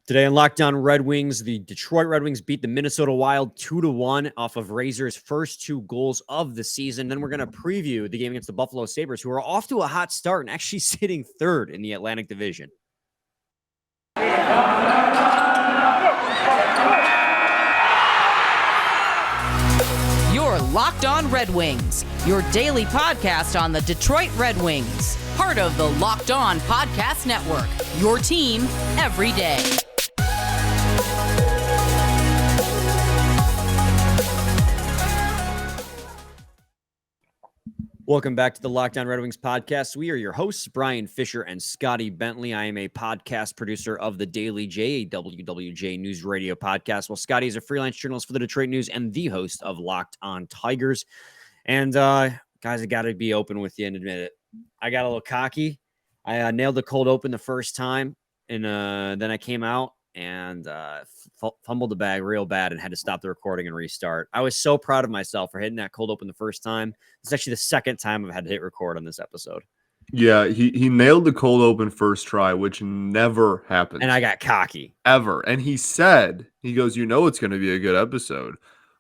Today on Locked On Red Wings, the Detroit Red Wings beat the Minnesota Wild 2-1 off of Razor's first 2 goals of the season. Then we're going to preview the game against the Buffalo Sabres, who are off to a hot start and actually sitting third in the Atlantic Division. You're Locked On Red Wings, your daily podcast on the Detroit Red Wings. Part of the Locked On Podcast Network, your team every day. Welcome back to the Locked On Red Wings podcast. We are your hosts, Brian Fisher and Scotty Bentley. I am a podcast producer of the Daily J, a WWJ News Radio podcast, while Scotty is a freelance journalist for the Detroit News and the host of Locked On Tigers. And guys, I got to be open with you and admit it. I got a little cocky. I nailed the cold open the first time, and then I came out and fumbled the bag real bad and had to stop the recording and restart. I was so proud of myself for hitting that cold open the first time. It's actually the second time I've had to hit record on this episode. Yeah, he nailed the cold open first try, which never happens. And I got cocky. Ever. And he goes, it's going to be a good episode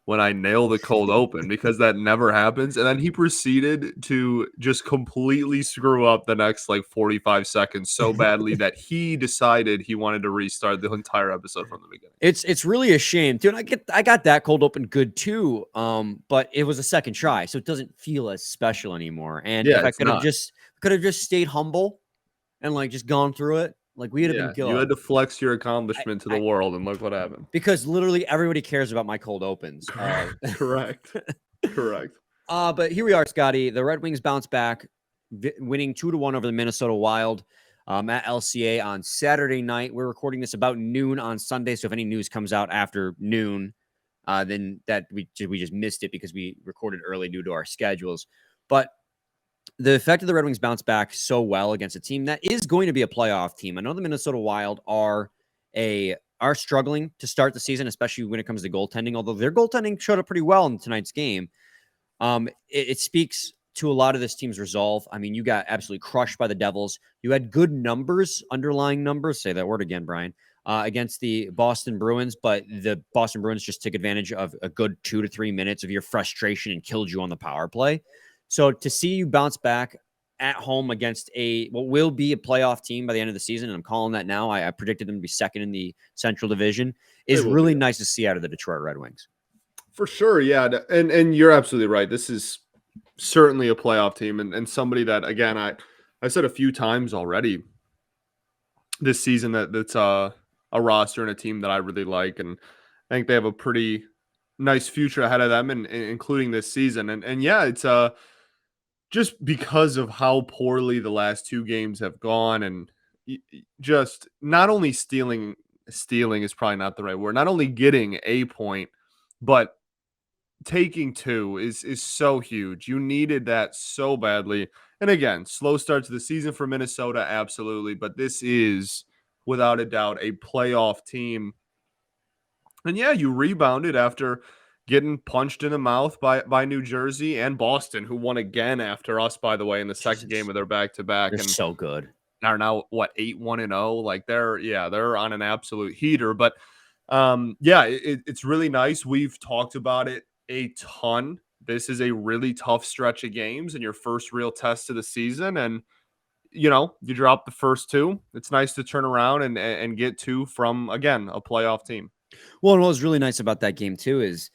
when I nail the cold open, because that never happens. And then he proceeded to just completely screw up the next 45 seconds so badly that he decided he wanted to restart the entire episode from the beginning. It's really a shame, dude. I got that cold open good too. But it was a second try, so it doesn't feel as special anymore. And if I could have just stayed humble and just gone through it, we would have been good. You had to flex your accomplishment to the world, and look what happened. Because literally everybody cares about my cold opens. Correct. But here we are, Scotty. The Red Wings bounce back, winning 2-1 over the Minnesota Wild at LCA on Saturday night. We're recording this about noon on Sunday, so if any news comes out after noon, then that we just missed it because we recorded early due to our schedules. But the fact that the Red Wings bounce back so well against a team that is going to be a playoff team. I know the Minnesota Wild are struggling to start the season, especially when it comes to goaltending, although their goaltending showed up pretty well in tonight's game. It speaks to a lot of this team's resolve. I mean, you got absolutely crushed by the Devils. You had good numbers, underlying numbers, say that word again, Brian, against the Boston Bruins, but the Boston Bruins just took advantage of a good 2 to 3 minutes of your frustration and killed you on the power play. So to see you bounce back at home against what will be a playoff team by the end of the season, and I'm calling that now, I predicted them to be second in the Central Division, is really nice to see out of the Detroit Red Wings. For sure, yeah. And you're absolutely right. This is certainly a playoff team, and somebody that, again, I said a few times already this season that's a roster and a team that I really like, and I think they have a pretty nice future ahead of them, and including this season. And yeah, it's just because of how poorly the last 2 games have gone, and just not only stealing is probably not the right word, not only getting a point, but taking 2 is so huge. You needed that so badly. And again, slow start to the season for Minnesota, absolutely, but this is without a doubt a playoff team. And yeah, you rebounded after getting punched in the mouth by New Jersey and Boston, who won again after us, by the way, in the second game of their back-to-back. They're so good. Are now, 8-1-0? They're on an absolute heater. But, it's really nice. We've talked about it a ton. This is a really tough stretch of games and your first real test of the season. And, you drop the first 2. It's nice to turn around and get 2 from, again, a playoff team. Well, and what was really nice about that game, too, is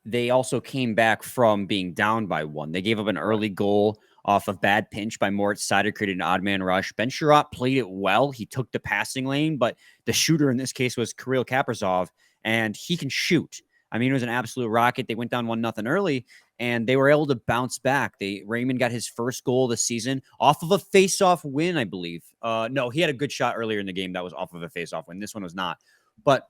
they also came back from being down by 1. They gave up an early goal off a bad pinch by Moritz Seider, created an odd man rush. Ben Sherratt played it well. He took the passing lane, but the shooter in this case was Kirill Kaprizov, and he can shoot. I mean, it was an absolute rocket. They went down 1-0 early, and they were able to bounce back. Raymond got his first goal of the season off of a face-off win, I believe. No, he had a good shot earlier in the game that was off of a face-off win. This one was not. But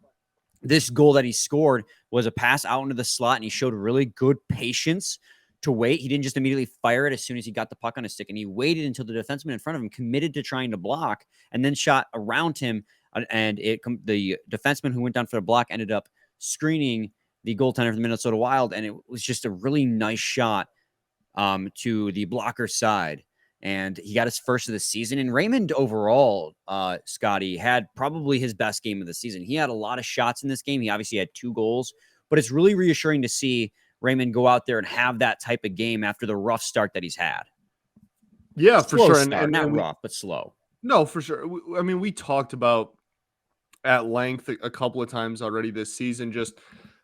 this goal that he scored was a pass out into the slot, and he showed really good patience to wait. He didn't just immediately fire it as soon as he got the puck on his stick, and he waited until the defenseman in front of him committed to trying to block and then shot around him. And the defenseman who went down for the block ended up screening the goaltender for the Minnesota Wild, and it was just a really nice shot to the blocker side. and he got his first of the season. And Raymond overall, Scotty, had probably his best game of the season. He had a lot of shots in this game. He obviously had 2 goals, but it's really reassuring to see Raymond go out there and have that type of game after the rough start that he's had. Yeah, for Slow sure. Start, not rough, but slow. No, for sure. I mean, we talked about at length a couple of times already this season, just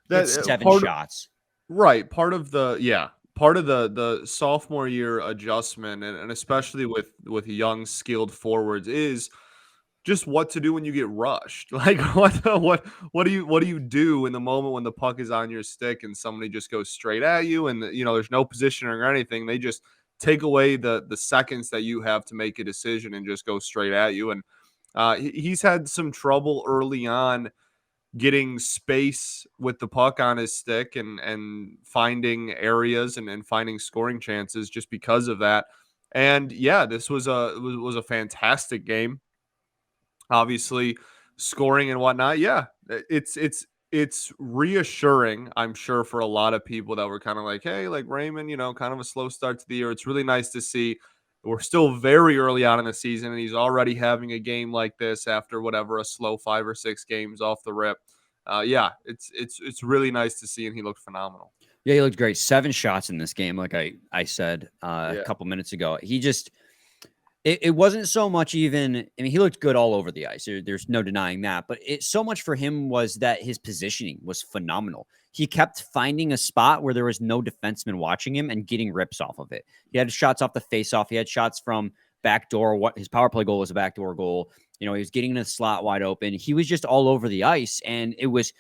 that It's 7 shots. Right. Part of the sophomore year adjustment, and especially with young skilled forwards, is just what to do when you get rushed. Like what do you do in the moment when the puck is on your stick and somebody just goes straight at you, and there's no positioning or anything. They just take away the seconds that you have to make a decision and just go straight at you. And he's had some trouble early on getting space with the puck on his stick and finding areas and finding scoring chances just because of that. And yeah, this was a fantastic game. Obviously, scoring and whatnot. Yeah, it's reassuring, I'm sure, for a lot of people that were kind of like, hey, like Raymond, kind of a slow start to the year. It's really nice to see. We're still very early on in the season, and he's already having a game like this after whatever a slow 5 or 6 games off the rip. Yeah, it's really nice to see, and he looked phenomenal. Yeah, he looked great. 7 shots in this game, like I said a couple minutes ago. He just it wasn't so much even. I mean, he looked good all over the ice. There's no denying that. But so much for him was that his positioning was phenomenal. He kept finding a spot where there was no defenseman watching him and getting rips off of it. He had shots off the faceoff. He had shots from backdoor. What his power play goal was a backdoor goal. He was getting in the slot wide open. He was just all over the ice, and it was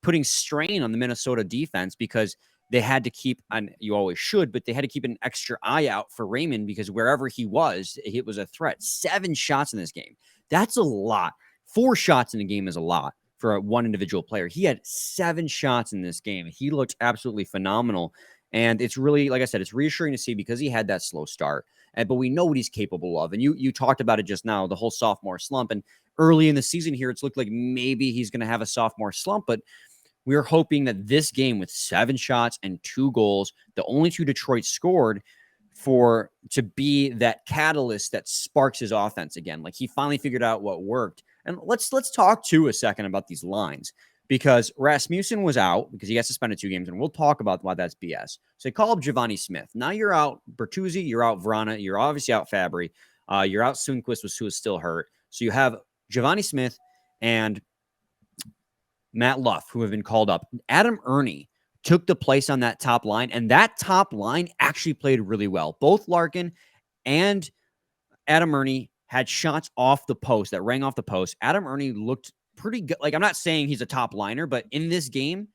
putting strain on the Minnesota defense because they had to keep, and you always should, but they had to keep an extra eye out for Raymond because wherever he was, it was a threat. 7 shots in this game. That's a lot. 4 shots in a game is a lot for one individual player. He had 7 shots in this game. He looked absolutely phenomenal. And it's really, like I said, it's reassuring to see because he had that slow start. But we know what he's capable of. And you talked about it just now, the whole sophomore slump. And early in the season here, it's looked like maybe he's going to have a sophomore slump. But we're hoping that this game with 7 shots and 2 goals, the only 2 Detroit scored, to be that catalyst that sparks his offense again. Like he finally figured out what worked. And let's talk a second about these lines, because Rasmussen was out because he got suspended 2 games, and we'll talk about why that's BS. So they call up Giovanni Smith. Now you're out Bertuzzi, you're out Vrana, you're obviously out Fabry, you're out Sundqvist, who is still hurt. So you have Giovanni Smith and Matt Luff, who have been called up. Adam Ernie took the place on that top line, and that top line actually played really well. Both Larkin and Adam Ernie had shots off the post that rang off the post. Adam Ernie looked pretty good. Like, I'm not saying he's a top liner, but in this game,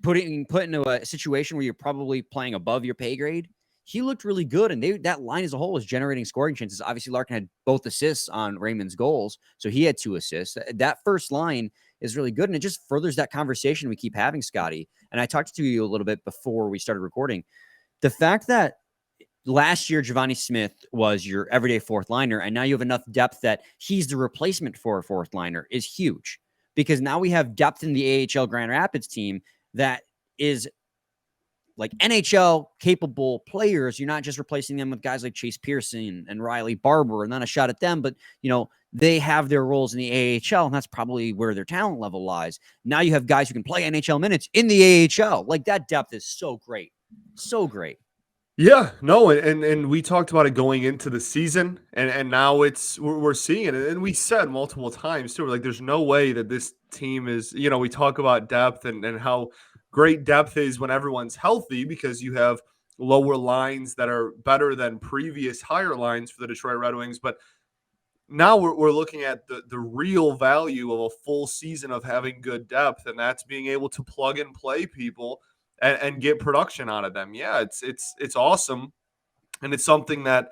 put into a situation where you're probably playing above your pay grade, he looked really good. And that line as a whole was generating scoring chances. Obviously, Larkin had both assists on Raymond's goals, so he had 2 assists. That first line is really good, and it just furthers that conversation we keep having, Scotty. And I talked to you a little bit before we started recording. The fact that last year Giovanni Smith was your everyday 4th liner, and now you have enough depth that he's the replacement for a 4th liner is huge, because now we have depth in the AHL Grand Rapids team that is like NHL capable players. You're not just replacing them with guys like Chase Pearson and Riley Barber, and not a shot at them, but they have their roles in the AHL, and that's probably where their talent level lies. Now you have guys who can play NHL minutes in the AHL. Like, that depth is so great. So great. Yeah, no, and we talked about it going into the season, and now we're seeing it. And we said multiple times too, we're like, there's no way that this team is, we talk about depth and how great depth is when everyone's healthy, because you have lower lines that are better than previous higher lines for the Detroit Red Wings. But now we're looking at the real value of a full season of having good depth, and that's being able to plug and play people and get production out of them. Yeah, it's awesome, and it's something that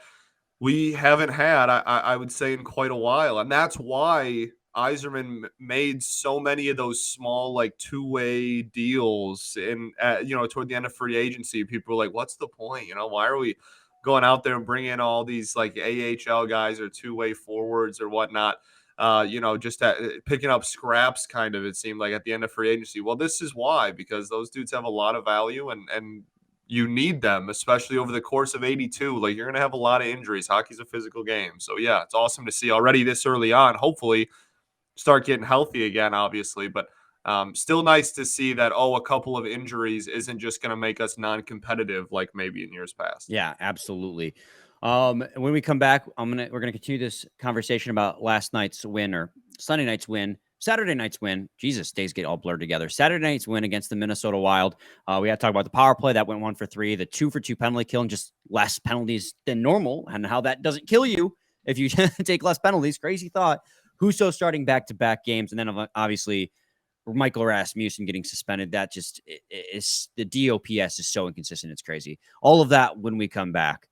we haven't had, I would say, in quite a while, and that's why Yzerman made so many of those small, like, 2-way deals toward the end of free agency. People were like, what's the point? Why are we going out there and bringing in all these like AHL guys or 2-way forwards or whatnot? Just picking up scraps, kind of, it seemed like, at the end of free agency. Well, this is why, because those dudes have a lot of value, and you need them, especially over the course of 82. Like, you're going to have a lot of injuries. Hockey's a physical game. So, yeah, it's awesome to see already this early on. Hopefully, start getting healthy again, obviously. But still nice to see that, a couple of injuries isn't just going to make us non-competitive like maybe in years past. Yeah, absolutely. When we come back, we're gonna continue this conversation about last night's win, or Sunday night's win, Saturday night's win. Jesus, days get all blurred together. Saturday night's win against the Minnesota Wild. We had to talk about the power play that went 1 for 3, the 2 for 2 penalty kill, and just less penalties than normal, and how that doesn't kill you if you take less penalties. Crazy thought. Husso starting back-to-back games, and then obviously Michael Rasmussen getting suspended. That just is, the DOPS is so inconsistent. It's crazy. All of that when we come back.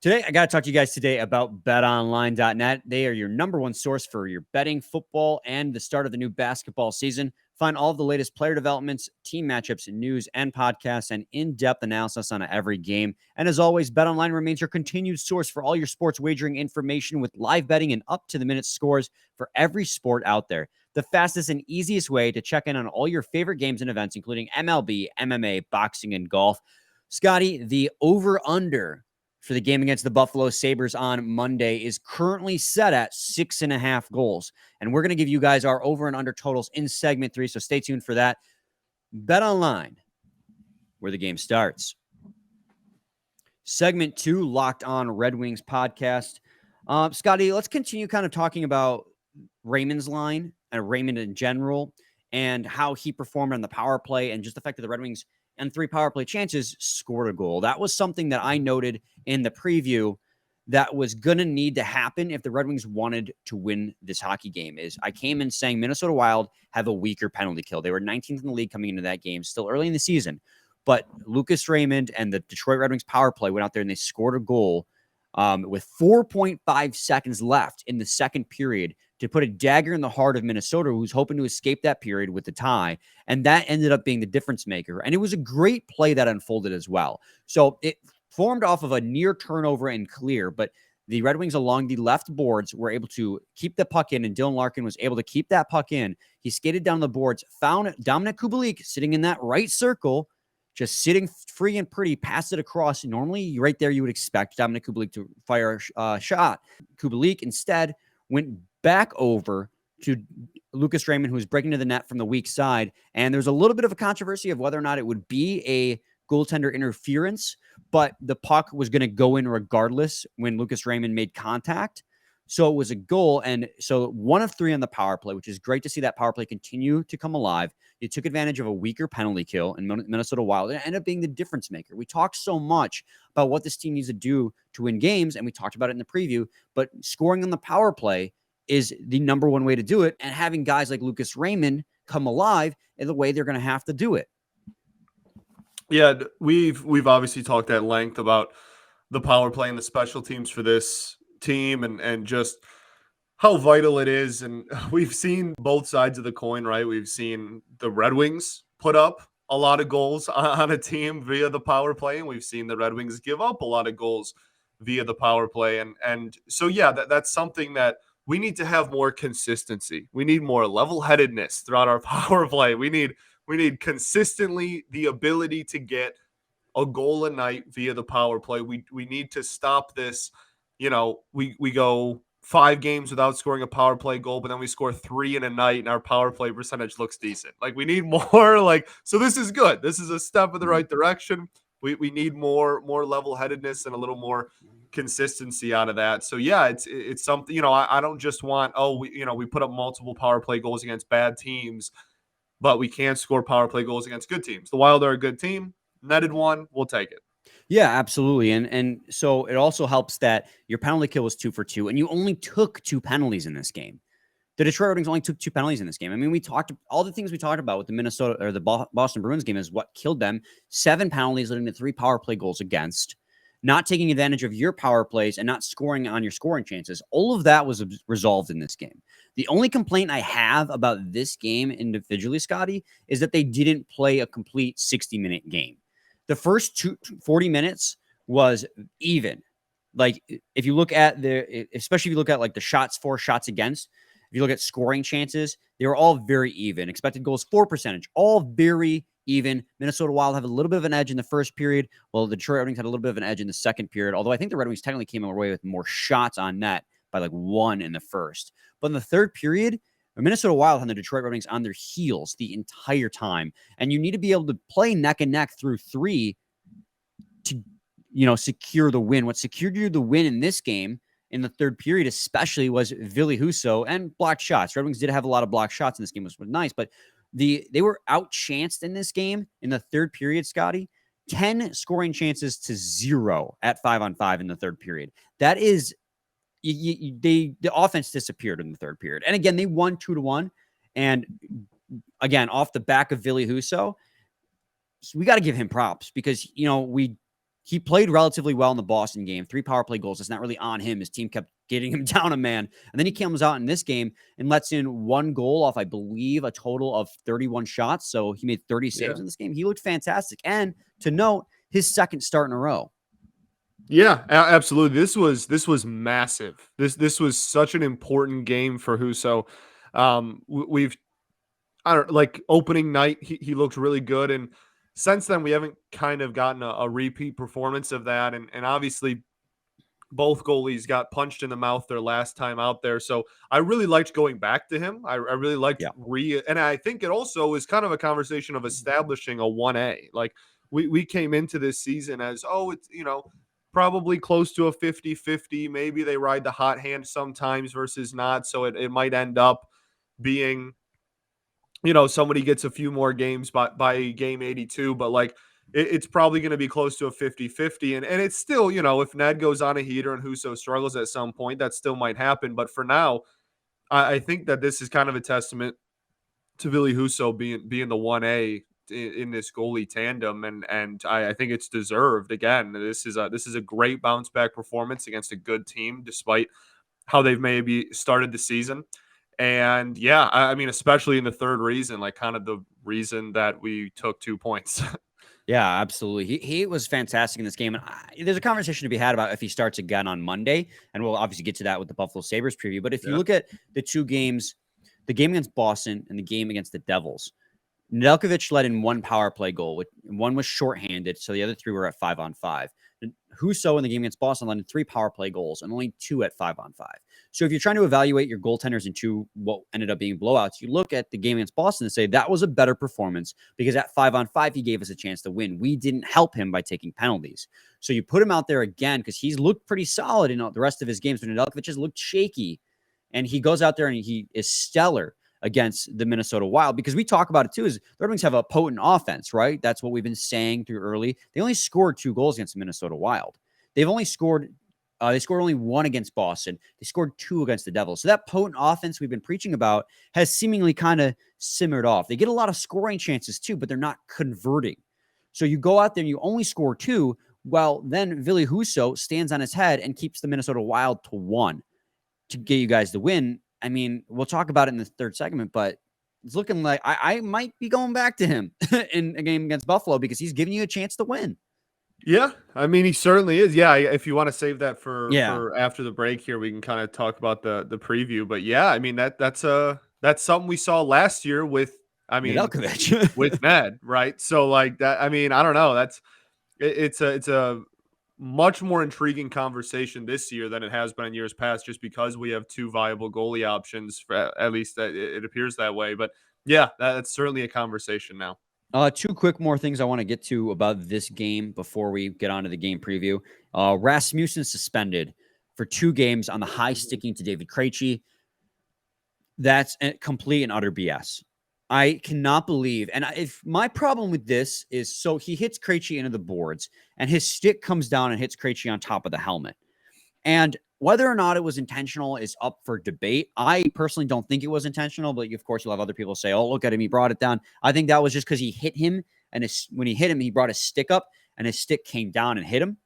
Today, I got to talk to you guys today about betonline.net. They are your number one source for your betting, football, and the start of the new basketball season. Find all of the latest player developments, team matchups, news, and podcasts, and in-depth analysis on every game. And as always, BetOnline remains your continued source for all your sports wagering information, with live betting and up-to-the-minute scores for every sport out there. The fastest and easiest way to check in on all your favorite games and events, including MLB, MMA, boxing, and golf. Scotty, the over-under for the game against the Buffalo Sabres on Monday is currently set at 6.5 goals. And we're going to give you guys our over and under totals in segment 3. So stay tuned for that. Bet online, where the game starts. Segment 2, Locked On Red Wings podcast. Scotty, let's continue kind of talking about Raymond's line and Raymond in general, and how he performed on the power play, and just the fact that the Red Wings and 3 power play chances scored a goal. That was something that I noted in the preview that was going to need to happen if the Red Wings wanted to win this hockey game. Is I came in saying Minnesota Wild have a weaker penalty kill. They were 19th in the league coming into that game, still early in the season. But Lucas Raymond and the Detroit Red Wings power play went out there and they scored a goal with 4.5 seconds left in the second period to put a dagger in the heart of Minnesota, who's hoping to escape that period with the tie. And that ended up being the difference maker. And it was a great play that unfolded as well. So it formed off of a near turnover and clear, but the Red Wings along the left boards were able to keep the puck in, and Dylan Larkin was able to keep that puck in. He skated down the boards, found Dominic Kubalik sitting in that right circle, just sitting free and pretty, passed it across. Normally, right there, you would expect Dominic Kubalik to fire a shot. Kubalik instead went back over to Lucas Raymond, who was breaking to the net from the weak side. And there's a little bit of a controversy of whether or not it would be a goaltender interference, but the puck was going to go in regardless when Lucas Raymond made contact. So it was a goal. And so 1 of 3 on the power play, which is great to see that power play continue to come alive. You took advantage of a weaker penalty kill in Minnesota Wild. It ended up being the difference maker. We talked so much about what this team needs to do to win games, and we talked about it in the preview, but scoring on the power play is the number one way to do it. And having guys like Lucas Raymond come alive is the way they're going to have to do it. Yeah, we've obviously talked at length about the power play and the special teams for this team, and just how vital it is. And we've seen both sides of the coin, right? We've seen the Red Wings put up a lot of goals on a team via the power play, and we've seen the Red Wings give up a lot of goals via the power play. And so, yeah, that's something that we need to have more consistency. We need more level-headedness throughout our power play. We need consistently the ability to get a goal a night via the power play. We need to stop this. You know, we go 5 games without scoring a power play goal, but then we score 3 in a night and our power play percentage looks decent. Like, we need more, so this is good. This is a step in the right direction. We need more level-headedness and a little more consistency out of that. So yeah, it's something, I don't just want, we put up multiple power play goals against bad teams, but we can't score power play goals against good teams. The Wild are a good team. Netted 1, we'll take it. Yeah, absolutely. And so it also helps that your penalty kill was 2 for 2, and you only took 2 penalties in this game. The Detroit Red Wings only took 2 penalties in this game. I mean, we talked all the things we talked about with the Minnesota or the Boston Bruins game is what killed them. 7 penalties leading to 3 power play goals against, not taking advantage of your power plays and not scoring on your scoring chances. All of that was resolved in this game. The only complaint I have about this game individually, Scotty, is that they didn't play a complete 60-minute game. The first 40 minutes was even. Like, if you look at especially if you look at like the shots for, shots against, if you look at scoring chances, they were all very even. Expected goals for percentage, all very even. Minnesota Wild have a little bit of an edge in the first period. Well, the Detroit Red Wings had a little bit of an edge in the second period, although I think the Red Wings technically came away with more shots on net by like 1 in the first. But in the third period, the Minnesota Wild had the Detroit Red Wings on their heels the entire time. And you need to be able to play neck and neck through 3 to, secure the win. What secured you the win in this game in the third period especially was Ville Husso and blocked shots. Red Wings did have a lot of blocked shots in this game, which was nice, but they were outchanced in this game in the third period, Scotty. 10 scoring chances to 0 at 5-on-5 in the third period. That is, the offense disappeared in the third period. And again, they won 2-1. And again, off the back of Ville Husso, we got to give him props because, he played relatively well in the Boston game. 3 power play goals. It's not really on him. His team kept getting him down a man. And then he comes out in this game and lets in 1 goal off, I believe, a total of 31 shots. So he made 30 saves in this game. He looked fantastic. And to note, his second start in a row. Yeah, absolutely. This was massive. This was such an important game for Husso. Opening night, he looked really good. And since then, we haven't kind of gotten a repeat performance of that. And obviously, both goalies got punched in the mouth their last time out there. So I really liked going back to him. I really liked and I think it also is kind of a conversation of establishing a 1A. Like we came into this season as, it's, probably close to a 50-50. Maybe they ride the hot hand sometimes versus not. So it might end up being, somebody gets a few more games by game 82, but like it's probably going to be close to a 50-50. And it's still, if Ned goes on a heater and Husso struggles at some point, that still might happen. But for now, I think that this is kind of a testament to Ville Husso being the 1A in this goalie tandem. And I think it's deserved. Again, this is a great bounce back performance against a good team, despite how they've maybe started the season. And yeah, I mean, especially in the third reason, like kind of the reason that we took 2 points. Yeah, absolutely. He was fantastic in this game. And there's a conversation to be had about if he starts again on Monday. And we'll obviously get to that with the Buffalo Sabres preview. But if you look at the 2 games, the game against Boston and the game against the Devils, Nedeljkovic led in 1 power play goal. One was shorthanded, so the other 3 were at 5-on-5. Husso in the game against Boston led in 3 power play goals and only 2 at 5-on-5. So if you're trying to evaluate your goaltenders in 2 what ended up being blowouts, you look at the game against Boston and say that was a better performance because at 5-on-5 he gave us a chance to win. We didn't help him by taking penalties. So you put him out there again because he's looked pretty solid in the rest of his games, but Nedeljkovic has looked shaky, and he goes out there and he is stellar against the Minnesota Wild, because we talk about it too, is the Red Wings have a potent offense, right? That's what we've been saying through early. They only scored 2 goals against the Minnesota Wild. They've only scored, they scored only 1 against Boston. They scored 2 against the Devils. So that potent offense we've been preaching about has seemingly kind of simmered off. They get a lot of scoring chances too, but they're not converting. So you go out there and you only score 2, well, then Ville Husso stands on his head and keeps the Minnesota Wild to 1 to get you guys the win. I mean, we'll talk about it in the third segment, but it's looking like I might be going back to him in a game against Buffalo because he's giving you a chance to win. Yeah, I mean, he certainly is. Yeah, if you want to save that for after the break here, we can kind of talk about the preview. But yeah, I mean that's something we saw last year with Nedeljkovic. with Ned, right? So like that. I mean, I don't know. It's a much more intriguing conversation this year than it has been in years past, just because we have 2 viable goalie options. At least it appears that way. But yeah, that's certainly a conversation now. 2 quick more things I want to get to about this game before we get on to the game preview. Rasmussen suspended for 2 games on the high sticking to David Krejci. That's complete and utter BS. I cannot believe, and if my problem with this is, so he hits Krejci into the boards, and his stick comes down and hits Krejci on top of the helmet. And whether or not it was intentional is up for debate. I personally don't think it was intentional, but of course you'll have other people say, oh, look at him, he brought it down. I think that was just because he hit him, and when he hit him, he brought his stick up, and his stick came down and hit him.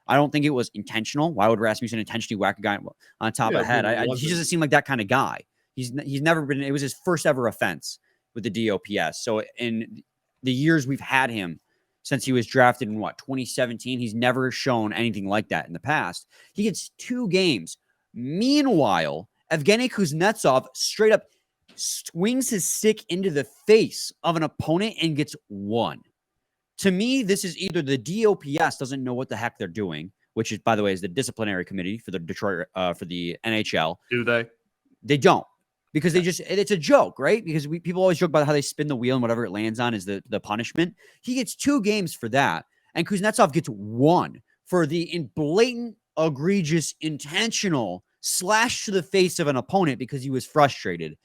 I don't think it was intentional. Why would Rasmussen intentionally whack a guy on top of the head? He doesn't seem like that kind of guy. He's never been, it was his first ever offense with the DOPS. So in the years we've had him since he was drafted in 2017, he's never shown anything like that in the past. He gets 2 games. Meanwhile, Evgeny Kuznetsov straight up swings his stick into the face of an opponent and gets one. To me, this is either the DOPS doesn't know what the heck they're doing, which is, by the way, is the disciplinary committee for the Detroit for the NHL. Do they? They don't, because it's a joke, right? Because people always joke about how they spin the wheel and whatever it lands on is the punishment. He gets 2 games for that, and Kuznetsov gets 1 for the blatant, egregious, intentional slash to the face of an opponent because he was frustrated.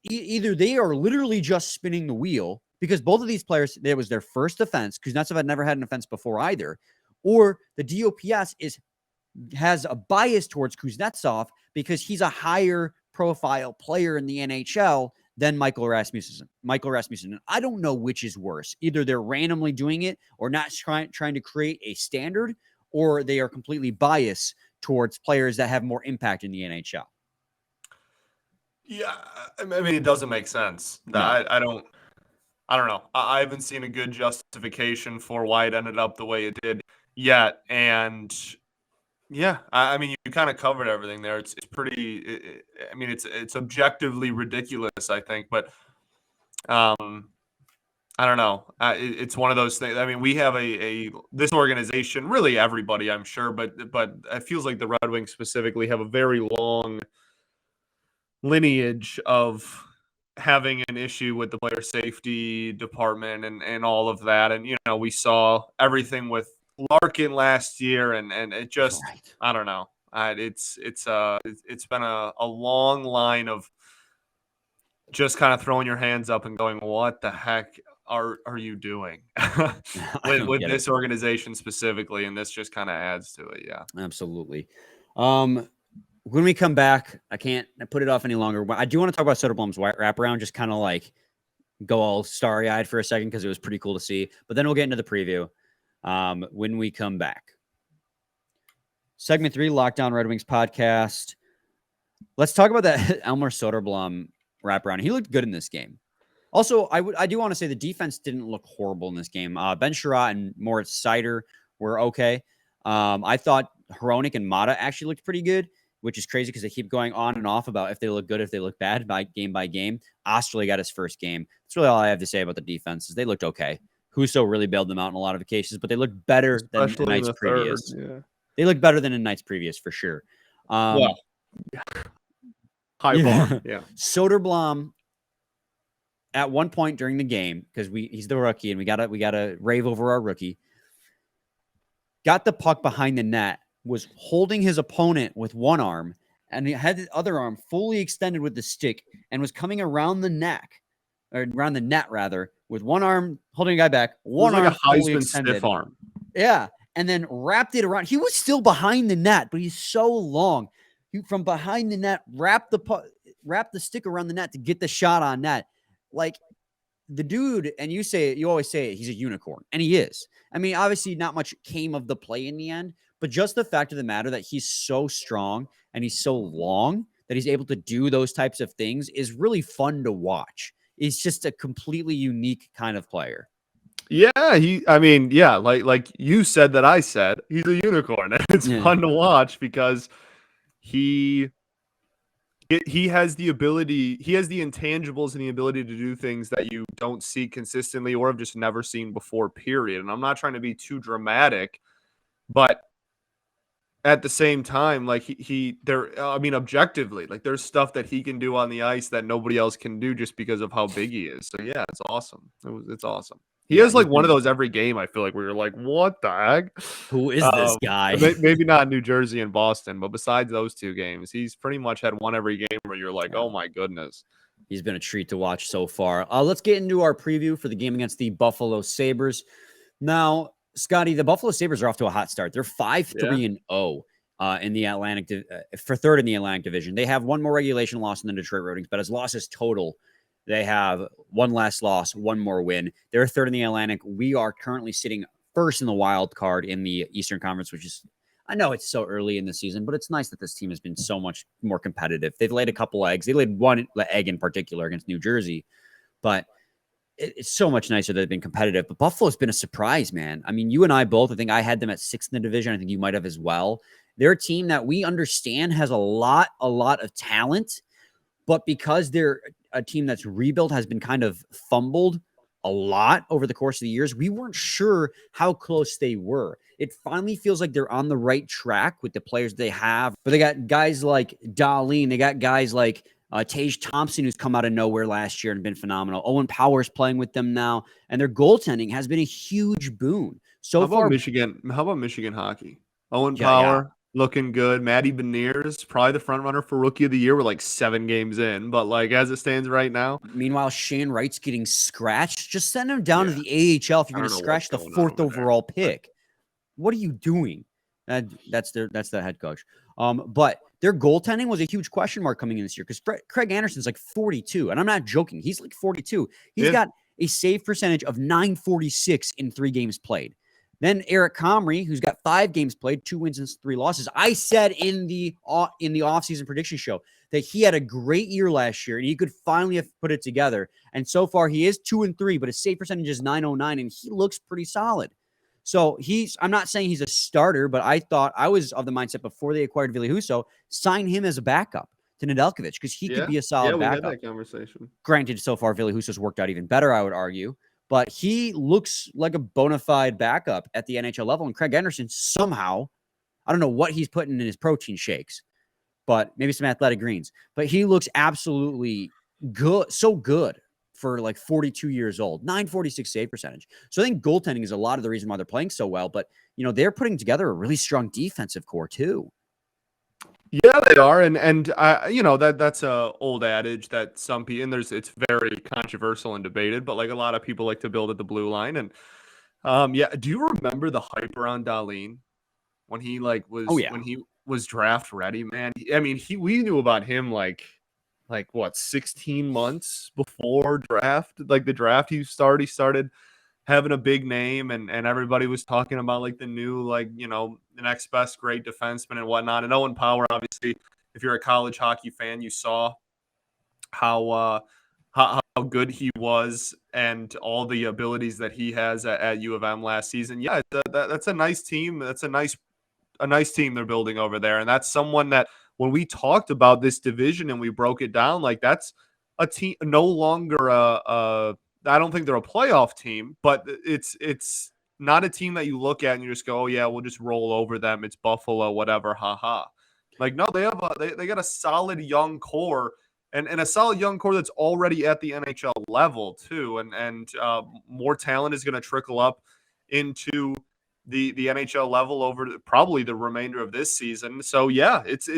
Either they are literally just spinning the wheel, because both of these players, it was their first offense. Kuznetsov had never had an offense before either. Or the DOPS has a bias towards Kuznetsov because he's a higher profile player in the NHL than Michael Rasmussen. And I don't know which is worse. Either they're randomly doing it or not trying to create a standard, or they are completely biased towards players that have more impact in the NHL. Yeah, I mean, it doesn't make sense. No. I don't know. I haven't seen a good justification for why it ended up the way it did yet. And yeah, I mean, you kind of covered everything there. It's pretty. I mean, it's objectively ridiculous, I think. But I don't know. It's one of those things. I mean, we have this organization, really everybody, I'm sure, but it feels like the Red Wings specifically have a very long lineage of having an issue with the player safety department and all of that. And, we saw everything with Larkin last year, and it just, right. I don't know. It's been a long line of just kind of throwing your hands up and going, what the heck are you doing with this organization specifically? And this just kind of adds to it. Yeah, absolutely. When we come back, I can't put it off any longer. I do want to talk about Soderblom's wraparound, just kind of like go all starry-eyed for a second because it was pretty cool to see. But then we'll get into the preview when we come back. Segment 3, Lockdown Red Wings podcast. Let's talk about that Elmer Soderblom wraparound. He looked good in this game. Also, I do want to say the defense didn't look horrible in this game. Ben Sherratt and Moritz Seider were okay. I thought Hronik and Mata actually looked pretty good, which is crazy because they keep going on and off about if they look good, if they look bad by game. Osterley got his first game. That's really all I have to say about the defense is they looked okay. Husso really bailed them out in a lot of cases, but they looked better than the nights previous. Yeah. They looked better than in nights previous for sure. High bar. Yeah. Soderblom at one point during the game, because he's the rookie and we gotta rave over our rookie, got the puck behind the net, was holding his opponent with one arm, and he had the other arm fully extended with the stick and was coming around the neck, or around the net rather, with one arm holding a guy back, one arm like a fully Heisman extended. Stiff arm. Yeah, and then wrapped it around. He was still behind the net, but he's so long. He from behind the net wrapped the stick around the net to get the shot on net. Like the dude, and you always say it, he's a unicorn, and he is. I mean, obviously not much came of the play in the end, but just the fact of the matter that he's so strong and he's so long that he's able to do those types of things is really fun to watch. He's just a completely unique kind of player. Yeah, like you said that I said, he's a unicorn. It's fun to watch because he has the ability, he has the intangibles and the ability to do things that you don't see consistently or have just never seen before, period. And I'm not trying to be too dramatic, but at the same time, like objectively, like there's stuff that he can do on the ice that nobody else can do just because of how big he is. So yeah, it's awesome. It's awesome. He has like one of those every game, I feel like, where you're like, what the heck? Who is this guy? Maybe not New Jersey and Boston, but besides those 2 games, he's pretty much had one every game where you're like, oh my goodness. He's been a treat to watch so far. Let's get into our preview for the game against the Buffalo Sabres. Now, Scotty, the Buffalo Sabres are off to a hot start. They're 5-3-0 in the Atlantic for third in the Atlantic Division. They have one more regulation loss than the Detroit Red Wings, but as losses total, they have one less loss, one more win. They're third in the Atlantic. We are currently sitting first in the wild card in the Eastern Conference, which is, I know it's so early in the season, but it's nice that this team has been so much more competitive. They've laid a couple eggs. They laid one egg in particular against New Jersey, but it's so much nicer that they've been competitive. But Buffalo's been a surprise, man. I mean, you and I both, I think I had them at 6th in the division. I think you might have as well. They're a team that we understand has a lot of talent, but because they're a team that's rebuilt has been kind of fumbled a lot over the course of the years. We weren't sure how close they were. It finally feels like they're on the right track with the players they have. But they got guys like Darlene. They got guys like Tage Thompson, who's come out of nowhere last year and been phenomenal. Owen Power's playing with them now. And their goaltending has been a huge boon. So How about far, Michigan? How about Michigan hockey? Owen yeah. Power looking good. Maddie Beniers, probably the front runner for Rookie of the Year. We're like 7 games in, but like as it stands right now. Meanwhile, Shane Wright's getting scratched. Just send him down to Yeah. the AHL if you're I going to don't know scratch the what's going on 4th over there. overall pick. What are you doing? That's the head coach. But their goaltending was a huge question mark coming in this year because Craig Anderson's like 42, and I'm not joking. He's like 42. He's got a save percentage of .946 in 3 games played. Then Eric Comrie, who's got 5 games played, 2 wins and 3 losses. I said in the offseason prediction show that he had a great year last year and he could finally have put it together. And so far he is 2-3, but his save percentage is .909, and he looks pretty solid. So I'm not saying he's a starter, but I was of the mindset before they acquired Ville Husso, sign him as a backup to Nedeljkovic because he could be a solid backup. We had that conversation. Granted, so far Ville Husso's worked out even better, I would argue, but he looks like a bona fide backup at the NHL level. And Craig Anderson somehow, I don't know what he's putting in his protein shakes, but maybe some athletic greens, but he looks absolutely good. So good for like 42 years old, .946 save percentage. So I think goaltending is a lot of the reason why they're playing so well, but they're putting together a really strong defensive core too. Yeah, they are, and that's a old adage that some people, and it's very controversial and debated, but like a lot of people like to build at the blue line, and do you remember the hype around Darlene when he when he was draft ready, man? I mean, we knew about him like what 16 months before draft, like the draft he started having a big name, and everybody was talking about like the new, the next best great defenseman and whatnot. And Owen Power, obviously, if you're a college hockey fan, you saw how good he was and all the abilities that he has at U of M last season. Yeah, that's a nice team. That's a nice team they're building over there, and that's someone that when we talked about this division and we broke it down, like that's a team no longer I don't think they're a playoff team, but it's not a team that you look at and you just go, oh yeah, we'll just roll over them. It's Buffalo, whatever, haha. Like no, they have they got a solid young core and a solid young core that's already at the NHL level too, and more talent is going to trickle up into the NHL level over probably the remainder of this season. So yeah, it's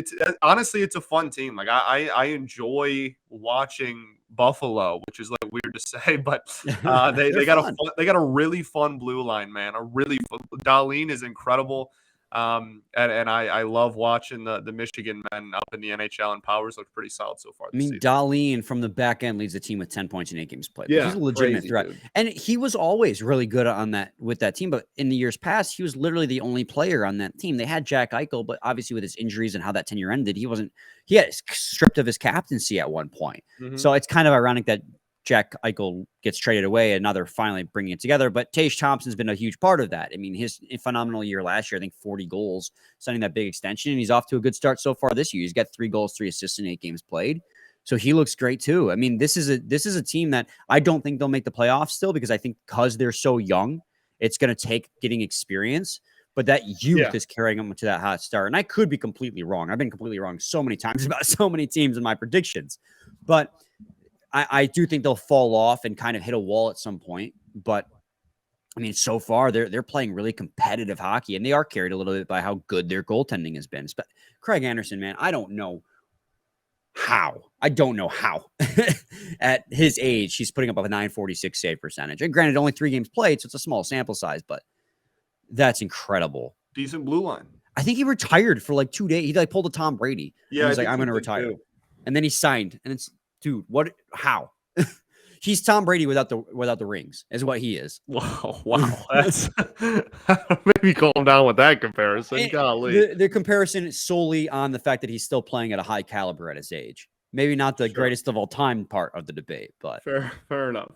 honestly it's a fun team. Like I enjoy watching Buffalo, which is like weird to say, but they got a really fun blue line, man. A really fun, Darlene is incredible. And I love watching the Michigan men up in the NHL, and Powers look pretty solid so far. I mean, Darlene from the back end leads the team with 10 points in 8 games played. Yeah, he's a legitimate threat. Dude. And he was always really good on that with that team. But in the years past, he was literally the only player on that team. They had Jack Eichel, but obviously with his injuries and how that tenure ended, he had stripped of his captaincy at one point. Mm-hmm. So it's kind of ironic that Jack Eichel gets traded away and now they're finally bringing it together. But Tage Thompson's been a huge part of that. I mean, his phenomenal year last year, I think 40 goals, signing that big extension. And he's off to a good start so far this year. He's got 3 goals, 3 assists in 8 games played. So he looks great too. I mean, this is a team that I don't think they'll make the playoffs still because I think because they're so young, it's going to take getting experience. But that youth is carrying them to that hot start. And I could be completely wrong. I've been completely wrong so many times about so many teams in my predictions. But I do think they'll fall off and kind of hit a wall at some point. But I mean, so far they're playing really competitive hockey, and they are carried a little bit by how good their goaltending has been. But Craig Anderson, man, I don't know how. At his age, he's putting up a .946 save percentage. And granted, only 3 games played, so it's a small sample size, but that's incredible. Decent blue line. I think he retired for like 2 days. He pulled a Tom Brady. Yeah, he's like, I'm going to retire. And then he signed, and it's. Dude, what? How? He's Tom Brady without the rings, is what he is. Wow. That's maybe calm down with that comparison. Golly. The comparison is solely on the fact that he's still playing at a high caliber at his age. Maybe not the greatest of all time part of the debate, but fair enough.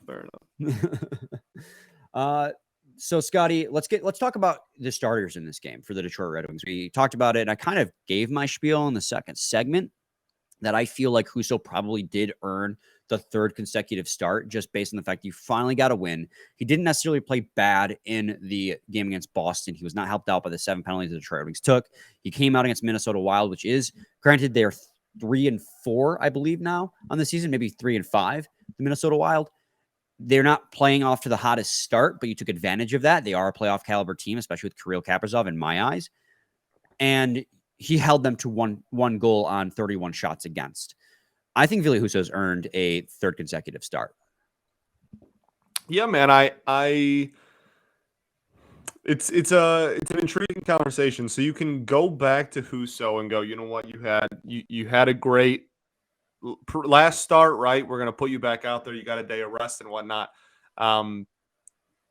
So Scotty, let's talk about the starters in this game for the Detroit Red Wings. We talked about it, and I kind of gave my spiel in the second segment that I feel like Husso probably did earn the third consecutive start, just based on the fact you finally got a win. He didn't necessarily play bad in the game against Boston. He was not helped out by the 7 penalties the Detroit Red Wings took. He came out against Minnesota Wild, which is, granted, they're 3-4, I believe, now on the season, maybe 3-5, the Minnesota Wild. They're not playing off to the hottest start, but you took advantage of that. They are a playoff caliber team, especially with Kirill Kaprizov in my eyes. And he held them to one goal on 31 shots against. I think Ville Husso's earned a third consecutive start. Yeah, man. It's an intriguing conversation. So you can go back to Husso and go, you know what, you had a great last start, right? We're gonna put you back out there. You got a day of rest and whatnot.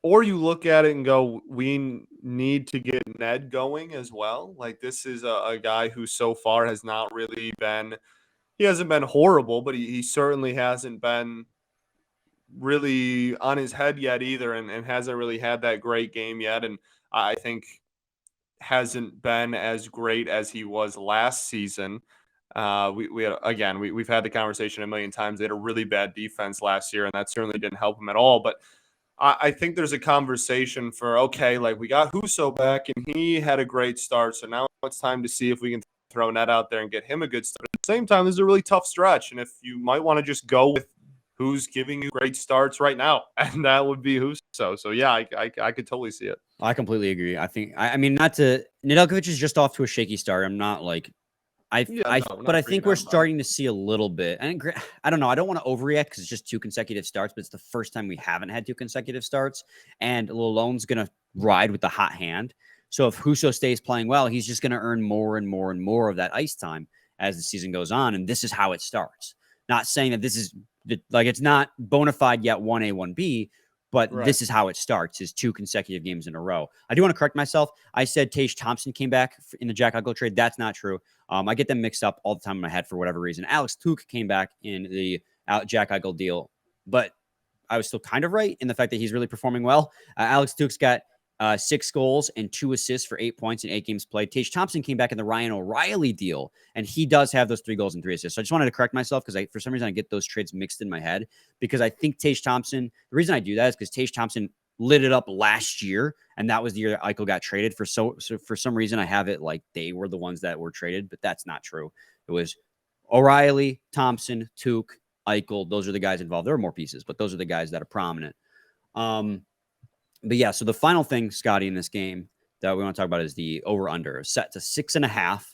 Or you look at it and go, we need to get Ned going as well. Like, this is a guy who so far has not really been. He hasn't been horrible, but he certainly hasn't been really on his head yet either, and hasn't really had that great game yet. And I think hasn't been as great as he was last season. We've had the conversation a million times. They had a really bad defense last year, and that certainly didn't help him at all. But I think there's a conversation for, okay, like, we got Husso back, and he had a great start. So now it's time to see if we can throw Ned out there and get him a good start. At the same time, this is a really tough stretch, and if you might want to just go with who's giving you great starts right now, and that would be Husso. So yeah, I could totally see it. I completely agree. I think, Nedeljkovic is just off to a shaky start. I'm not like, I think we're starting to see a little bit. And I don't know. I don't want to overreact because it's just 2 consecutive starts, but it's the first time we haven't had 2 consecutive starts. And Lalonde's going to ride with the hot hand. So if Husso stays playing well, he's just going to earn more and more and more of that ice time as the season goes on. And this is how it starts. Not saying that this is like, it's not bona fide yet 1A, 1B, but This is how it starts, is 2 consecutive games in a row. I do want to correct myself. I said Tage Thompson came back in the Jack Eichel trade. That's not true. I get them mixed up all the time in my head for whatever reason. Alex Tuch came back in the Jack Eichel deal, but I was still kind of right in the fact that he's really performing well. Alex Tuch's got 6 goals and 2 assists for 8 points in 8 games played. Tage Thompson came back in the Ryan O'Reilly deal, and he does have those 3 goals and 3 assists. So I just wanted to correct myself because for some reason I get those trades mixed in my head, because I think Tage Thompson, the reason I do that is because Tage Thompson lit it up last year, and that was the year that Eichel got traded. So for some reason I have it like they were the ones that were traded, but that's not true. It was O'Reilly, Thompson, Tuch, Eichel. Those are the guys involved. There are more pieces, but those are the guys that are prominent. But yeah, so the final thing, Scotty, in this game that we want to talk about is the over-under set to 6.5.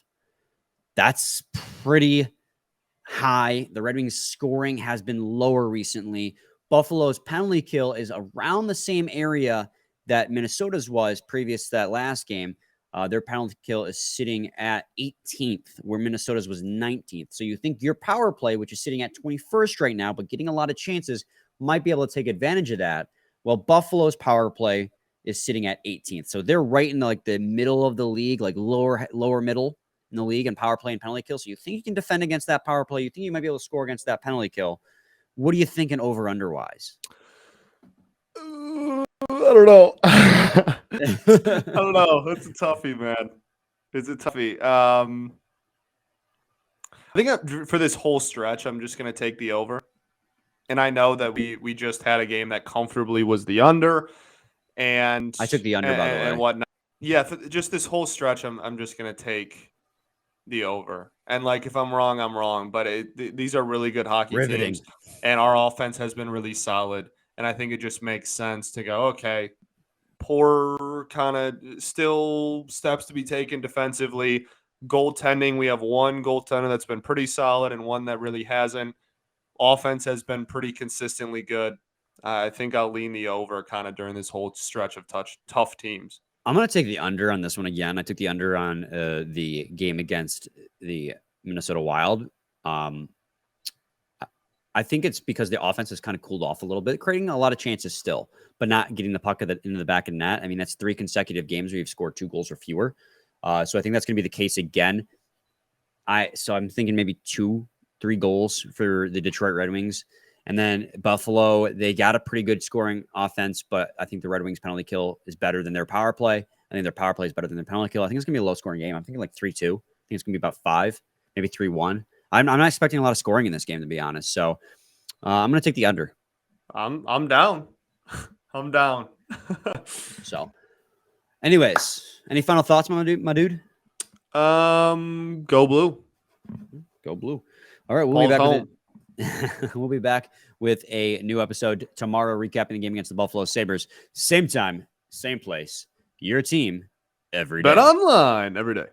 That's pretty high. The Red Wings scoring has been lower recently. Buffalo's penalty kill is around the same area that Minnesota's was previous to that last game. Their penalty kill is sitting at 18th, where Minnesota's was 19th. So you think your power play, which is sitting at 21st right now, but getting a lot of chances, might be able to take advantage of that. Well, Buffalo's power play is sitting at 18th. So they're right in the middle of the league, like lower middle in the league in power play and penalty kill. So you think you can defend against that power play. You think you might be able to score against that penalty kill. What are you thinking over-under wise? I don't know. I don't know. It's a toughie, man. It's a toughie. I think for this whole stretch, I'm just going to take the over. And I know that we just had a game that comfortably was the under. And I took the under, by the way. And whatnot. Yeah, just this whole stretch, I'm just going to take the over. And like, if I'm wrong, I'm wrong. But these are really good hockey teams. And our offense has been really solid. And I think it just makes sense to go, okay, poor kind of still steps to be taken defensively. Goaltending, we have one goaltender that's been pretty solid and one that really hasn't. Offense has been pretty consistently good. I think I'll lean the over kind of during this whole stretch of tough teams. I'm going to take the under on this one again. I took the under on the game against the Minnesota Wild. I think it's because the offense has kind of cooled off a little bit, creating a lot of chances still, but not getting the puck into the back of the net. I mean, that's 3 consecutive games where you've scored 2 goals or fewer. So I think that's going to be the case again. So I'm thinking maybe 2-3 goals for the Detroit Red Wings. And then Buffalo, they got a pretty good scoring offense, but I think the Red Wings penalty kill is better than their power play. I think their power play is better than their penalty kill. I think it's going to be a low-scoring game. I'm thinking like 3-2. I think it's going to be about 5, maybe 3-1. I'm not expecting a lot of scoring in this game, to be honest. So I'm going to take the under. I'm down. I'm down. So, anyways, any final thoughts, my dude? Go blue. Go blue. All right, we'll be back with a new episode tomorrow, recapping the game against the Buffalo Sabres. Same time, same place. Your team every day. BetOnline every day.